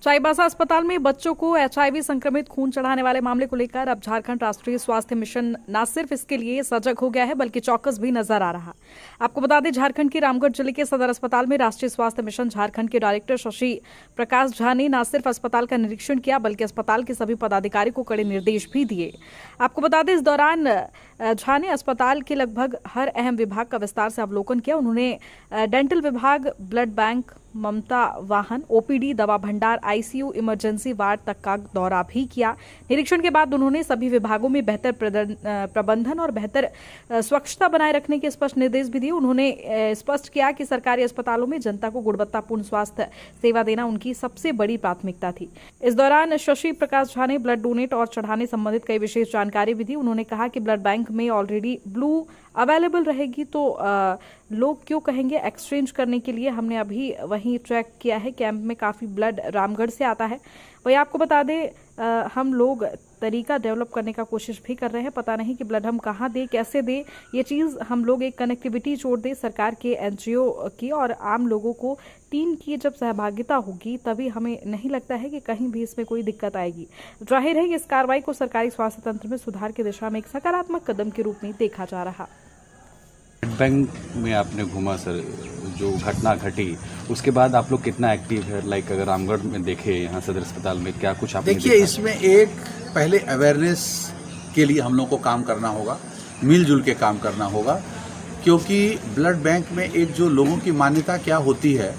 चाईबासा अस्पताल में बच्चों को एचआईवी संक्रमित खून चढ़ाने वाले मामले को लेकर अब झारखंड राष्ट्रीय स्वास्थ्य मिशन न सिर्फ इसके लिए सजग हो गया है बल्कि चौकस भी नजर आ रहा। आपको बता दें, झारखंड के रामगढ़ जिले के सदर अस्पताल में राष्ट्रीय स्वास्थ्य मिशन झारखंड के डायरेक्टर शशि प्रकाश झा ने न सिर्फ अस्पताल का निरीक्षण किया बल्कि अस्पताल के सभी पदाधिकारी को कड़े निर्देश भी दिए। आपको बता दें, इस दौरान झा ने अस्पताल के लगभग हर अहम विभाग का विस्तार से अवलोकन किया। उन्होंने डेंटल विभाग, ब्लड बैंक, ममता वाहन, ओपीडी, दवा भंडार, आईसीयू, इमरजेंसी वार्ड तक का दौरा भी किया। निरीक्षण के बाद उन्होंने सभी विभागों में बेहतर प्रबंधन और बेहतर स्वच्छता बनाए रखने के स्पष्ट निर्देश भी दिए। उन्होंने स्पष्ट किया कि सरकारी अस्पतालों में जनता को गुणवत्तापूर्ण स्वास्थ्य सेवा देना उनकी सबसे बड़ी प्राथमिकता थी। इस दौरान शशि प्रकाश झा ने ब्लड डोनेट और चढ़ाने संबंधित कई विशेष जानकारी भी दी। उन्होंने कहा कि ब्लड बैंक में ऑलरेडी ब्लू अवेलेबल रहेगी तो लोग क्यों कहेंगे एक्सचेंज करने के लिए। हमने अभी वहीं चेक किया है, कैंप में काफ़ी ब्लड रामगढ़ से आता है। वही आपको बता दें, हम लोग तरीका डेवलप करने का कोशिश भी कर रहे हैं। पता नहीं कि ब्लड हम कहाँ दें, कैसे दें, ये चीज़ हम लोग एक कनेक्टिविटी जोड़ दें सरकार के, एनजीओ की और आम लोगों को। टीम की जब सहभागिता होगी तभी हमें नहीं लगता है कि कहीं भी इसमें कोई दिक्कत आएगी। जाहिर है कि इस कार्रवाई को सरकारी स्वास्थ्य तंत्र में सुधार की दिशा में एक सकारात्मक कदम के रूप में देखा जा रहा। बैंक में आपने घूमा सर, जो घटना घटी उसके बाद आप लोग कितना एक्टिव है? लाइक अगर रामगढ़ में देखे, यहाँ सदर अस्पताल में क्या कुछ आपने देखिए, इसमें एक पहले अवेयरनेस के लिए हम लोग को काम करना होगा, मिलजुल के काम करना होगा। क्योंकि ब्लड बैंक में एक जो लोगों की मान्यता क्या होती है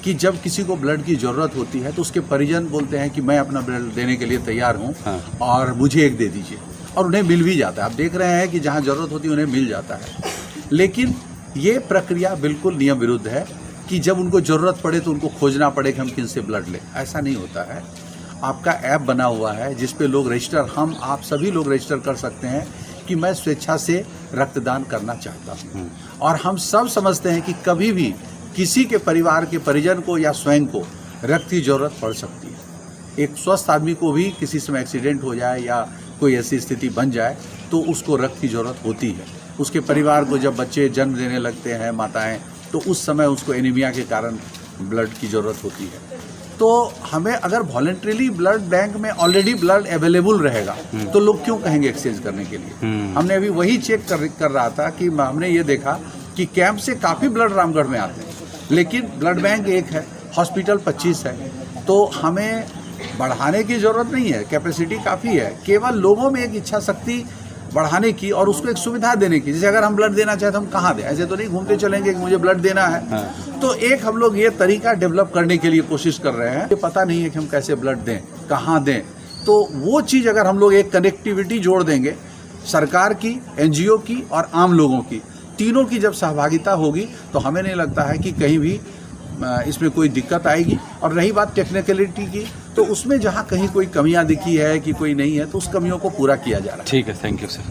कि जब किसी को ब्लड की जरूरत होती है तो उसके परिजन बोलते हैं कि मैं अपना ब्लड देने के लिए तैयार हूँ और मुझे एक दे दीजिए, और उन्हें मिल भी जाता है। आप देख रहे हैं कि जहाँ जरूरत होती है उन्हें मिल जाता है। लेकिन ये प्रक्रिया बिल्कुल नियम विरुद्ध है कि जब उनको ज़रूरत पड़े तो उनको खोजना पड़े कि हम किन से ब्लड लें। ऐसा नहीं होता है। आपका ऐप बना हुआ है जिस पे लोग रजिस्टर, आप सभी लोग रजिस्टर कर सकते हैं कि मैं स्वेच्छा से रक्तदान करना चाहता हूँ। और हम सब समझते हैं कि कभी भी किसी के परिवार के परिजन को या स्वयं को रक्त की ज़रूरत पड़ सकती है। एक स्वस्थ आदमी को भी किसी समय एक्सीडेंट हो जाए या कोई ऐसी स्थिति बन जाए तो उसको रक्त की ज़रूरत होती है। उसके परिवार को जब बच्चे जन्म देने लगते हैं माताएं, तो उस समय उसको एनीमिया के कारण ब्लड की ज़रूरत होती है। तो हमें अगर वॉलंटरीली ब्लड बैंक में ऑलरेडी ब्लड अवेलेबल रहेगा तो लोग क्यों कहेंगे एक्सचेंज करने के लिए। हमने अभी वही चेक कर रहा था कि हमने ये देखा कि कैंप से काफ़ी ब्लड रामगढ़ में आते हैं, लेकिन ब्लड बैंक एक है, हॉस्पिटल 25 है। तो हमें बढ़ाने की ज़रूरत नहीं है, कैपेसिटी काफ़ी है। केवल लोगों में एक इच्छा शक्ति बढ़ाने की और उसको एक सुविधा देने की। जैसे अगर हम ब्लड देना चाहते हम कहाँ दें, ऐसे तो नहीं घूमते चलेंगे कि मुझे ब्लड देना है। तो एक हम लोग ये तरीका डेवलप करने के लिए कोशिश कर रहे हैं। ये पता नहीं है कि हम कैसे ब्लड दें, कहाँ दें। तो वो चीज़ अगर हम लोग एक कनेक्टिविटी जोड़ देंगे, सरकार की, एनजीओ की और आम लोगों की, तीनों की जब सहभागिता होगी तो हमें नहीं लगता है कि कहीं भी इसमें कोई दिक्कत आएगी। और रही बात टेक्निकलिटी की, तो उसमें जहाँ कहीं कोई कमियां दिखी है कि कोई नहीं है तो उस कमियों को पूरा किया जा रहा है। ठीक है, थैंक यू सर।